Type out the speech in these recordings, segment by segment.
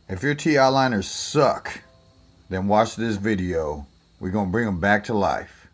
If your TI liners suck, then watch this video. We're going to bring them back to life.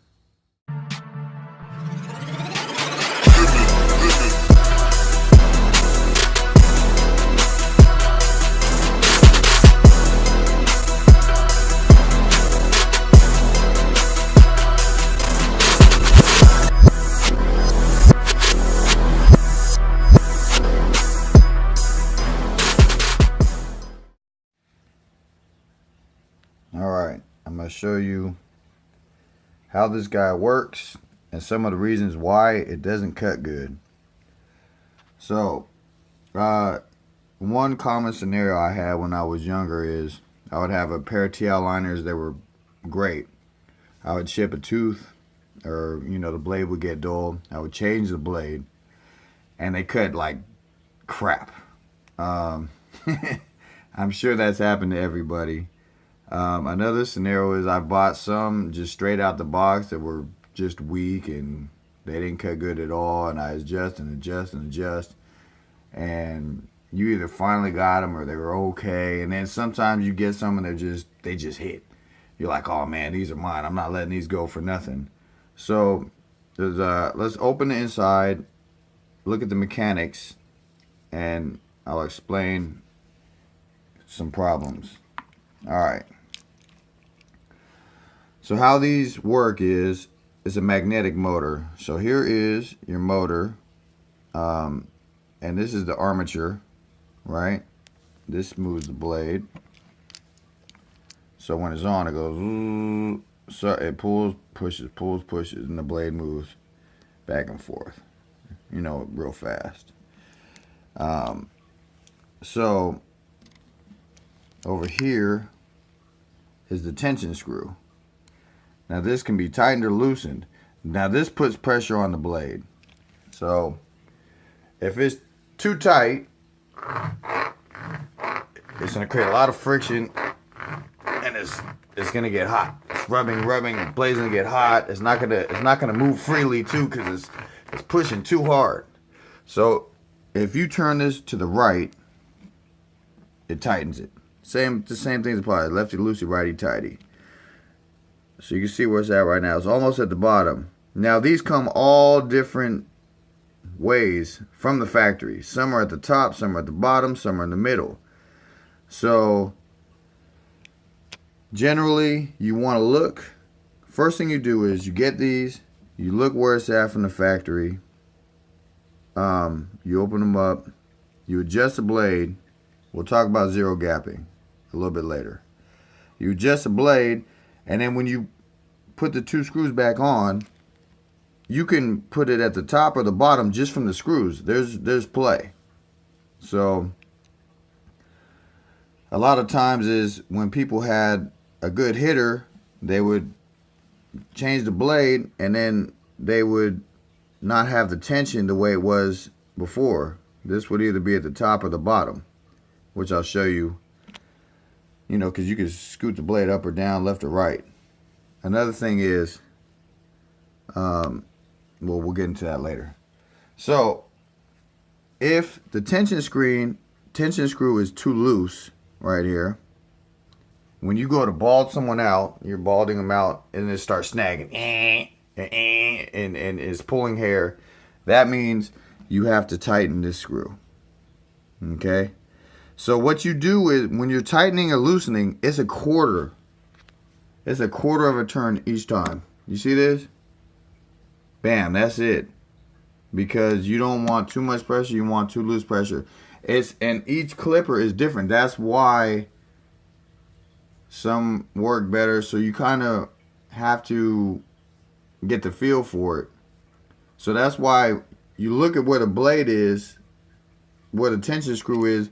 Alright, I'm going to show you how this guy works and some of the reasons why it doesn't cut good. So, one common scenario I had when I was younger is I would have a pair of TI liners that were great. I would chip a tooth, or the blade would get dull. I would change the blade and they cut like crap. I'm sure that's happened to everybody. Another scenario is I bought some just straight out the box that were just weak and they didn't cut good at all, and I adjust and adjust and adjust, and you either finally got them or they were okay, and then sometimes you get some and they just hit. You're like, oh man, these are mine. I'm not letting these go for nothing. So let's open the inside, look at the mechanics, and I'll explain some problems. Alright. So how these work is it's a magnetic motor. So here is your motor, and this is the armature, right? This moves the blade. So when it's on, it goes, so it pulls, pushes, and the blade moves back and forth, real fast. So over here is the tension screw. Now this can be tightened or loosened. Now this puts pressure on the blade. So if it's too tight, it's going to create a lot of friction, and it's going to get hot. It's rubbing, the blade's going to get hot. It's not going to move freely too, because it's pushing too hard. So if you turn this to the right, it tightens it. The same things apply. Lefty loosey, righty tighty. So you can see where it's at right now. It's almost at the bottom. Now these come all different ways from the factory. Some are at the top, some are at the bottom, some are in the middle. So generally you want to look. First thing you do is you get these, you look where it's at from the factory. You open them up, you adjust the blade. We'll talk about zero gapping a little bit later. You adjust the blade, and then when you put the two screws back on, you can put it at the top or the bottom just from the screws. There's play. So a lot of times is when people had a good hitter, they would change the blade and then they would not have the tension the way it was before. This would either be at the top or the bottom, which I'll show you, because you can scoot the blade up or down, left or right. Another thing is, we'll get into that later. So if the tension screw is too loose right here, when you go to bald someone out, you're balding them out, and it starts snagging and it's pulling hair, that means you have to tighten this screw. Okay? So what you do is when you're tightening or loosening, it's a quarter. It's a quarter of a turn each time. You see this? Bam, that's it. Because you don't want too much pressure, you want too loose pressure. And each clipper is different. That's why some work better. So you kind of have to get the feel for it. So that's why you look at where the blade is, where the tension screw is,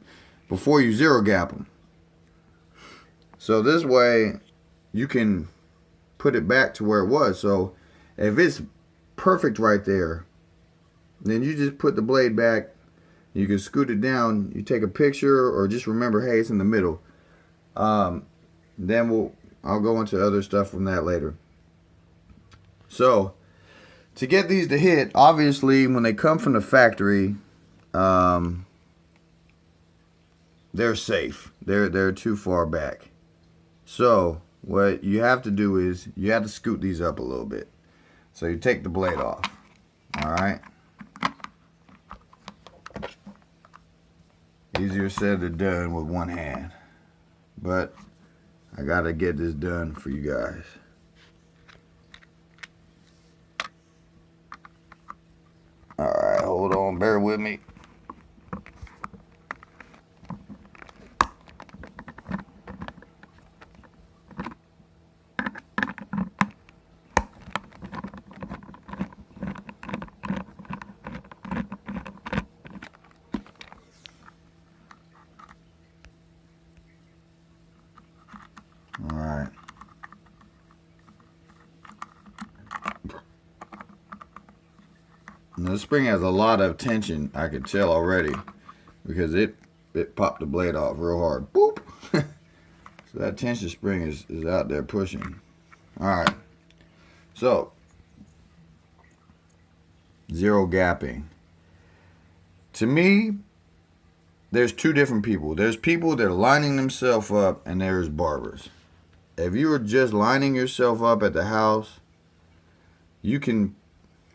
before you zero gap them. So this way you can put it back to where it was. So if it's perfect right there, then you just put the blade back. You can scoot it down. You take a picture or just remember, hey, it's in the middle. Then I'll go into other stuff from that later. So to get these to hit, obviously when they come from the factory, they're safe. They're too far back. So what you have to do is you have to scoot these up a little bit. So you take the blade off. All right. Easier said than done with one hand, but I gotta get this done for you guys. All right, hold on, bear with me. All right. Now, the spring has a lot of tension, I can tell already, because it popped the blade off real hard. Boop! So that tension spring is out there pushing. All right. So, zero gapping. To me, there's two different people. There's people that are lining themselves up, and there's barbers. If you are just lining yourself up at the house, you can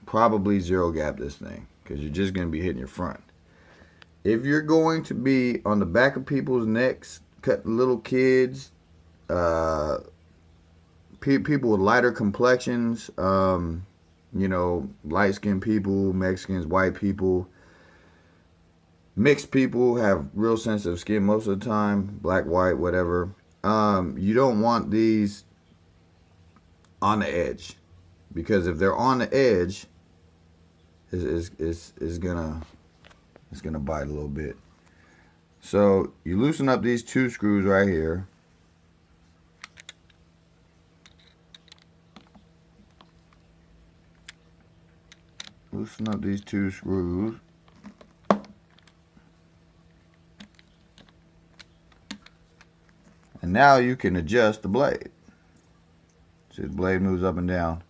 probably zero gap this thing because you're just going to be hitting your front. If you're going to be on the back of people's necks, cut little kids, people with lighter complexions, you know, light-skinned people, Mexicans, white people, mixed people have real sensitive skin most of the time, black, white, whatever. You don't want these on the edge, because if they're on the edge, it's gonna bite a little bit. So you loosen up these two screws right here. Loosen up these two screws. And now you can adjust the blade. See, the blade moves up and down.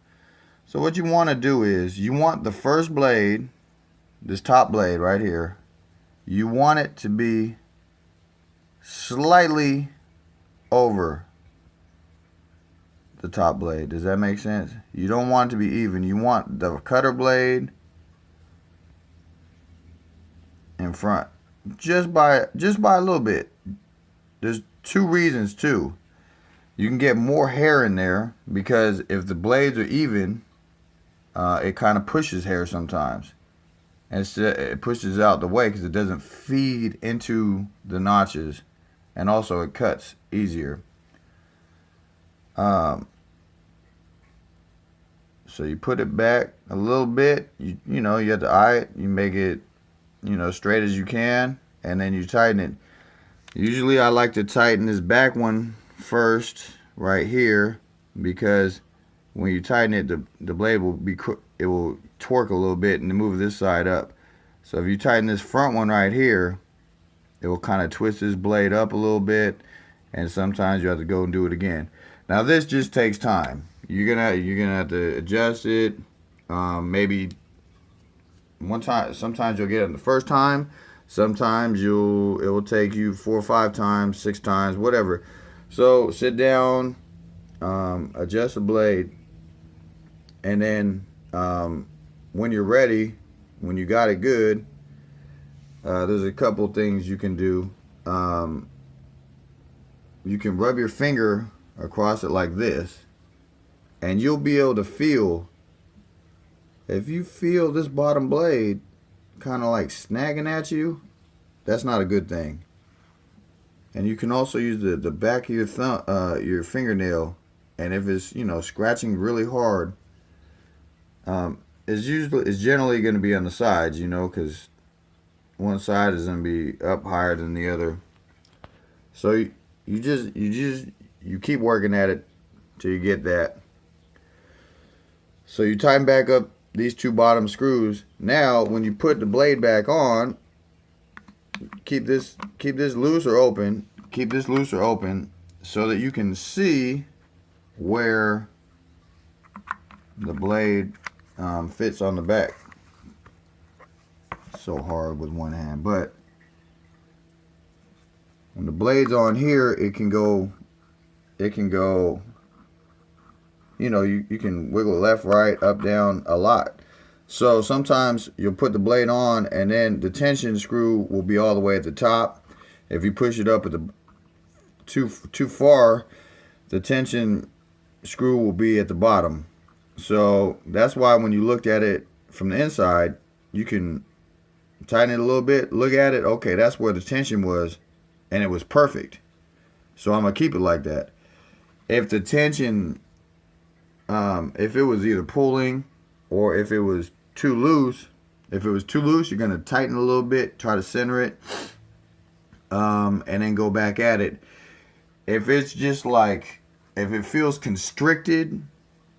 So what you want to do is, you want the first blade, this top blade right here, you want it to be slightly over the top blade. Does that make sense? You don't want it to be even. You want the cutter blade in front, just by a little bit. There's two reasons too. You can get more hair in there, because if the blades are even, it kind of pushes hair sometimes, and it pushes out the way because it doesn't feed into the notches, and also it cuts easier. So you put it back a little bit. You know, you have to eye it. You make it, you know, straight as you can, and then you tighten it. Usually I like to tighten this back one first right here, because when you tighten it, the blade will torque a little bit and move this side up. So if you tighten this front one right here, it will kind of twist this blade up a little bit, and sometimes you have to go and do it again. Now this just takes time. You're gonna have to adjust it. Maybe one time. Sometimes you'll get it the first time. Sometimes it will take you 4 or 5 times, 6 times, whatever. So sit down, adjust the blade, and then when you're ready, when you got it good, there's a couple things you can do. You can rub your finger across it like this, and you'll be able to feel, if you feel this bottom blade kind of like snagging at you, that's not a good thing. And you can also use the back of your thumb, your fingernail, and if it's, you know, scratching really hard, it's generally going to be on the sides, you know, because one side is going to be up higher than the other. So you keep working at it till you get that. So you tighten back up these two bottom screws. Now when you put the blade back on, keep this loose or open. Keep this loose or open so that you can see where the blade fits on the back. So hard with one hand, but when the blade's on here, it can go, you know, you can wiggle left, right, up, down a lot. So sometimes you'll put the blade on and then the tension screw will be all the way at the top. If you push it up at the too far, the tension screw will be at the bottom. So that's why when you looked at it from the inside, you can tighten it a little bit, look at it, okay, that's where the tension was, and it was perfect. So I'm gonna keep it like that. If the tension, if it was either pulling or if it was too loose, you're gonna tighten a little bit, try to center it, and then go back at it. If it's just like, if it feels constricted,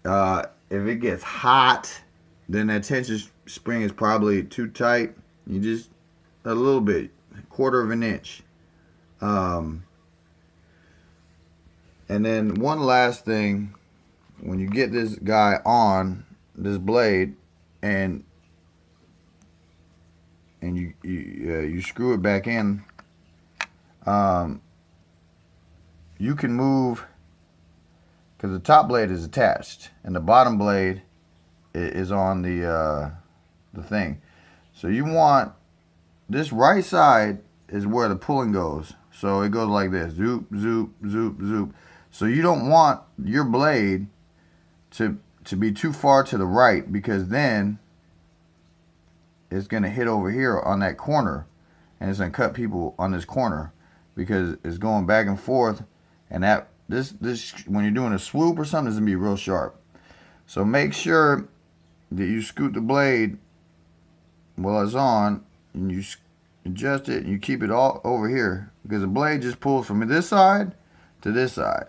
if it gets hot, then that tension spring is probably too tight. You just, a little bit, 1/4 of an inch. And then one last thing, when you get this guy on, this blade, and you screw it back in, you can move, because the top blade is attached and the bottom blade is on the thing. So you want, this right side is where the pulling goes. So it goes like this, zoop, zoop, zoop, zoop. So you don't want your blade to be too far to the right, because then it's gonna hit over here on that corner and it's gonna cut people on this corner, because it's going back and forth, and that this when you're doing a swoop or something, it's gonna be real sharp. So make sure that you scoot the blade while it's on, and you adjust it, and you keep it all over here, because the blade just pulls from this side to this side.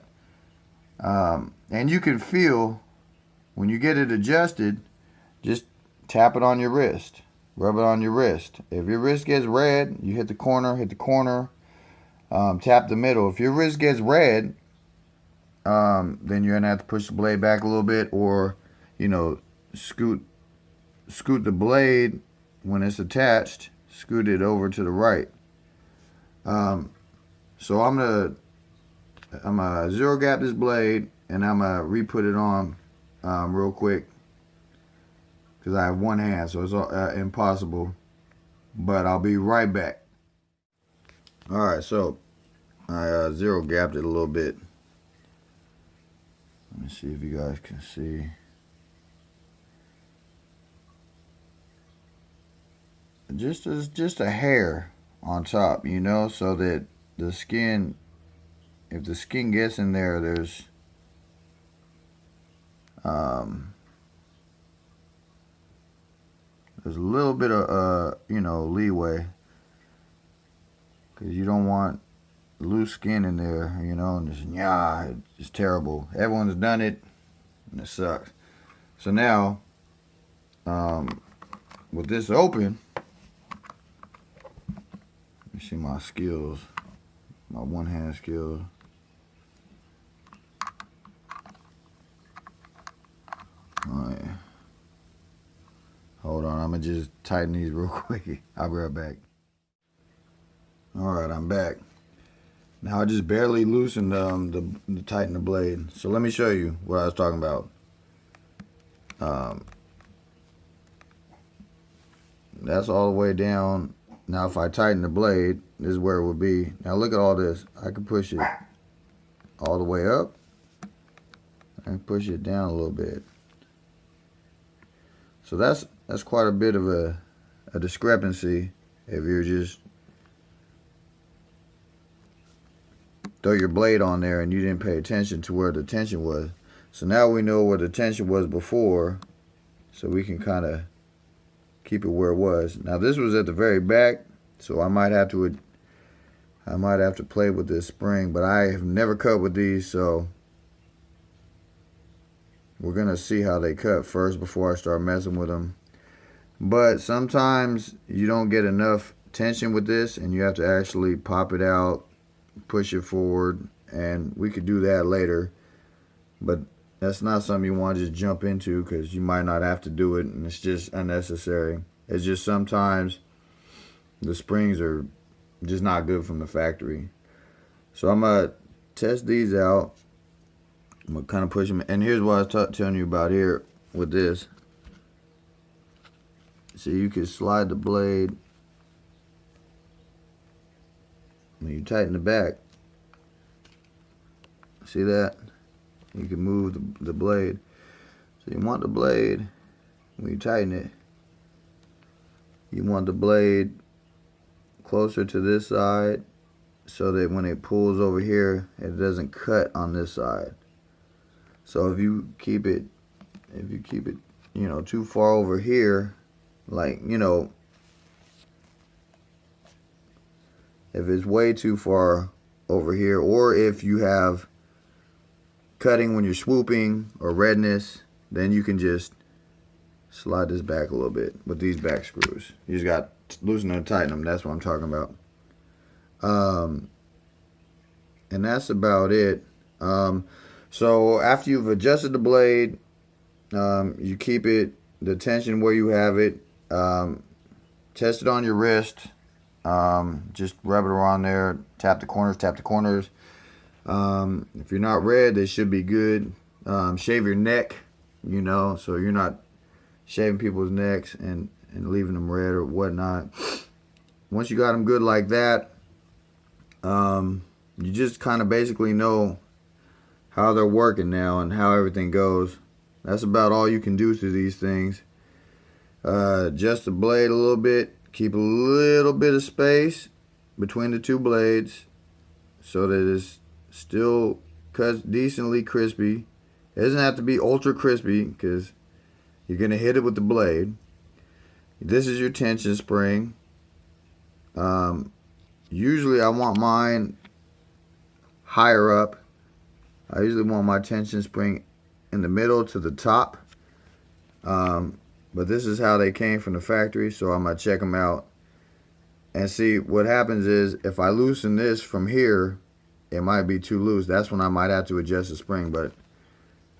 And you can feel when you get it adjusted, just tap it on your wrist, rub it on your wrist. If your wrist gets red, you hit the corner, tap the middle. If your wrist gets red, then you're gonna have to push the blade back a little bit, or, you know, scoot the blade when it's attached, scoot it over to the right. So I'm gonna zero gap this blade, and I'm gonna re-put it on real quick, because I have one hand, so it's impossible. But I'll be right back. All right, so I zero gapped it a little bit. Let me see if you guys can see. Just a hair on top, you know, so that the skin, if the skin gets in there, there's a little bit of you know, leeway, because you don't want loose skin in there, you know, and it's terrible. Everyone's done it and it sucks. So now with this open, let me see my skills, my one-hand skills. Alright, hold on, I'm gonna just tighten these real quick. I'll be right back. Alright, I'm back. Now I just barely loosened the tighten the blade. So let me show you what I was talking about. That's all the way down. Now if I tighten the blade, this is where it would be. Now look at all this. I can push it all the way up and push it down a little bit. So that's quite a bit of a discrepancy if you're just throw your blade on there and you didn't pay attention to where the tension was. So now we know where the tension was before, so we can kind of keep it where it was. Now this was at the very back, so I might have to play with this spring, but I have never cut with these, so we're gonna see how they cut first before I start messing with them. But sometimes you don't get enough tension with this, and you have to actually pop it out, push it forward, and we could do that later. But that's not something you want to just jump into, because you might not have to do it, and it's just unnecessary. It's just sometimes the springs are just not good from the factory. So I'm going to test these out. I'm going to kind of push them. And here's what I was telling you about here with this. So you can slide the blade. When you tighten the back, see that? You can move the blade. So you want the blade, when you tighten it, you want the blade closer to this side so that when it pulls over here, it doesn't cut on this side. So if you keep it, you know, too far over here, like, you know, if it's way too far over here, or if you have cutting when you're swooping or redness, then you can just slide this back a little bit with these back screws. You just got to loosen and tighten them. That's what I'm talking about. And that's about it. So after you've adjusted the blade, you keep it, the tension where you have it. Test it on your wrist. Just rub it around there. Tap the corners, tap the corners. If you're not red, they should be good. Shave your neck, you know, so you're not shaving people's necks and leaving them red or whatnot. Once you got them good like that, you just kind of basically know how they're working now and how everything goes. That's about all you can do to these things. Adjust the blade a little bit. Keep a little bit of space between the two blades so that it's still cuts decently crispy. It doesn't have to be ultra crispy because you're going to hit it with the blade. This is your tension spring. Usually I want mine higher up. I usually want my tension spring in the middle to the top. But this is how they came from the factory, so I'm going to check them out. And see, what happens is, if I loosen this from here, it might be too loose. That's when I might have to adjust the spring, but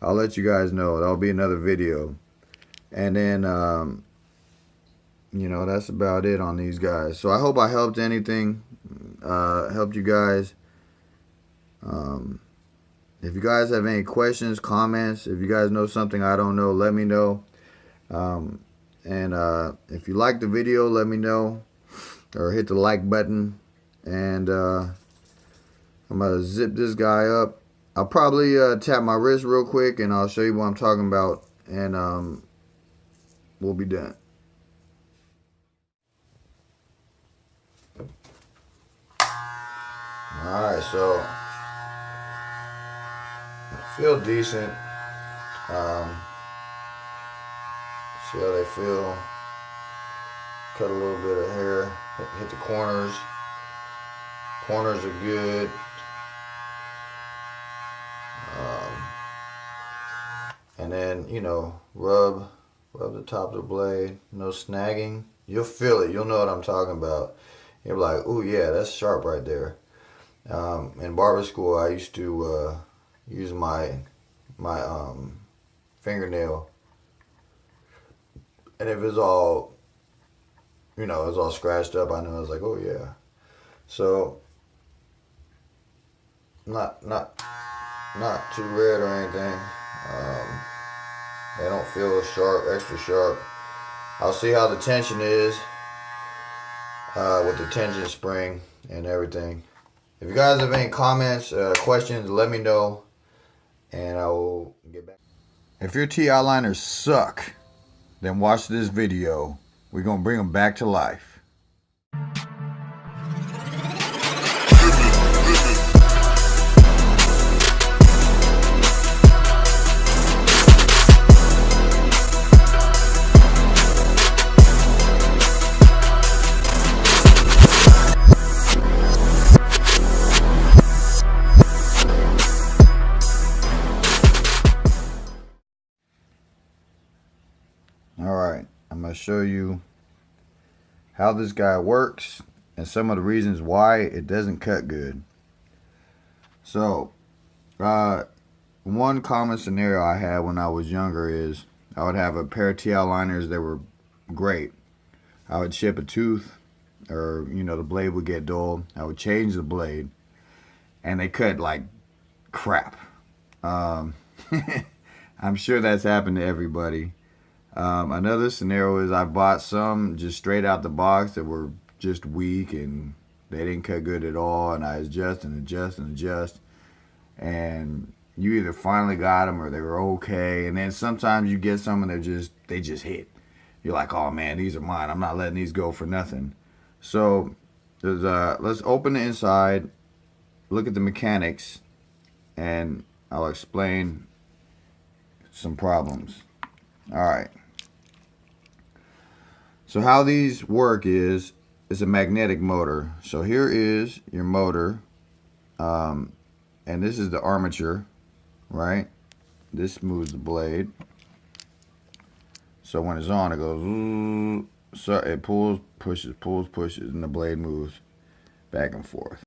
I'll let you guys know. That'll be another video. And then, you know, that's about it on these guys. So I hope I helped anything, helped you guys. If you guys have any questions, comments, if you guys know something I don't know, let me know. If you like the video, let me know, or hit the like button. And I'm gonna zip this guy up. I'll probably tap my wrist real quick and I'll show you what I'm talking about, and we'll be done. Alright, so I feel decent. See how they feel. Cut a little bit of hair. Hit the corners. Corners are good. And then, you know, rub the top of the blade. No snagging. You'll feel it. You'll know what I'm talking about. You're like, oh yeah, that's sharp right there. In barber school, I used to use my fingernail, and if it's all, you know, it's all scratched up, I know. I was like, oh yeah. So not too red or anything. They don't feel sharp, extra sharp. I'll see how the tension is with the tension spring and everything. If you guys have any comments, questions, let me know, and I will get back. If your TI liners suck, then watch this video. We're going to bring them back to life. Alright, I'm going to show you how this guy works and some of the reasons why it doesn't cut good. So, one common scenario I had when I was younger is I would have a pair of TI liners that were great. I would ship a tooth, or, you know, the blade would get dull. I would change the blade, and they cut like crap. Um, I'm sure that's happened to everybody. Another scenario is I bought some just straight out the box that were just weak and they didn't cut good at all, and I adjust and adjust and adjust, and you either finally got them or they were okay, and then sometimes you get some and they just hit. You're like, oh man, these are mine. I'm not letting these go for nothing. So let's open the inside, look at the mechanics, and I'll explain some problems. All right. So how these work is it's a magnetic motor. So here is your motor, and this is the armature, right? This moves the blade. So when it's on, it goes, so it pulls, pushes, and the blade moves back and forth.